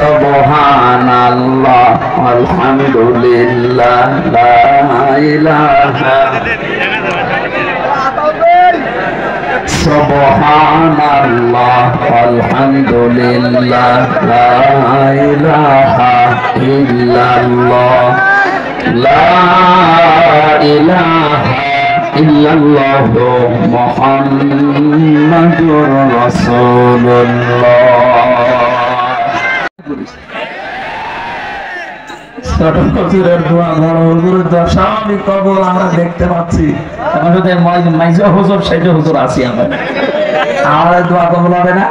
সুবহানাল্লাহ আলহামদুলিল্লাহ লা ইলাহা সুবহানাল্লাহ আলহামদুলিল্লাহ লা ইলাহা ইল্লাল্লাহ লা ইলাহা ইল্লাল্লাহ মুহাম্মাদুর রাসূলুল্লাহ। ছোট হুজুরের দোয়া, বড় হুজুরের দোয়া সবই কবুল আমরা দেখতে পাচ্ছি। আমাদের মাইজা হুজুর সেজে হুজুর আছি আমরা, আমাদের দোয়া কবুল হবে না?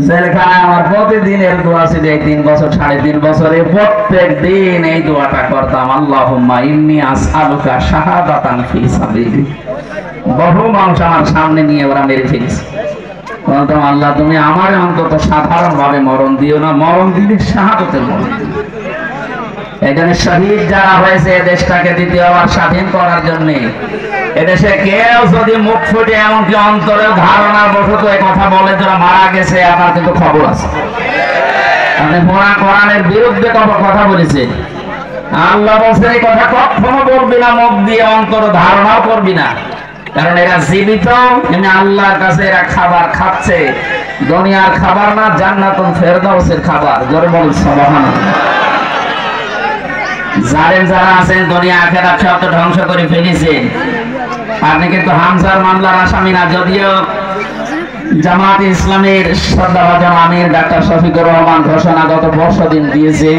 জেলখানায় আমার প্রতিদিনের দোয়া ছিল এই 3 বছর 3.5 বছরে প্রত্যেক দিন এই দোয়াটা করতাম, আল্লাহুম্মা ইন্নী আসআলুকা শাহাদাতান ফি সাবিলিক। বহু মানুষ আমার সামনে নিয়ে ওরা মেরে ফেলেছে, বলতাম আল্লাহ তুমি আমার অন্তত সাধারণ ভাবে মরণ দিও না, মরণ দিলে শাহাদাতের মরণ। এখানে শহীদ যারা হয়েছে দেশটাকে দ্বিতীয়বার স্বাধীন করার জন্য, এদেশে কেউ যদি মুখ ফুটে এমনকি অন্তরে ধারণা বশত এই কথা বলে যারা মারা গেছে, আমার কিন্তু খবর আছে। আপনি কোরআনের বিরুদ্ধে কথা বলেছে, আল্লাহ বলছে এই কথা কখনো বলবি না, মুখ দিয়ে অন্তর ধারণাও করবি না, কারণ এরা জীবিত, এমনি আল্লাহর কাছে এরা খাবার খাচ্ছে, দুনিয়ার খাবার না, জান্নাতুল ফেরদাউসের খাবার। জোরে বল সুবহানাল্লাহ। জালেম যারা আছেন দুনিয়া আখিরাত সব তো ধ্বংস করে ফেলেছেন। আপনি কিন্তু হামজার মামলার আসামি না, যদিও জামাত ইসলামের শ্রদ্ধাভাজন আমির ডাক্তার শফিকুর রহমান ঘোষণা গত বর্ষদিন দিয়েছে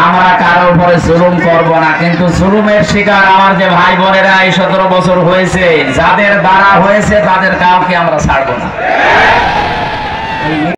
আমরা কারো উপরে জুলুম করব না, কিন্তু জুলুমের শিকার আমার যে ভাই বোনেরা এই 17 বছর হয়েছে, যাদের দ্বারা হয়েছে তাদের কাউকে আমরা ছাড়বো না।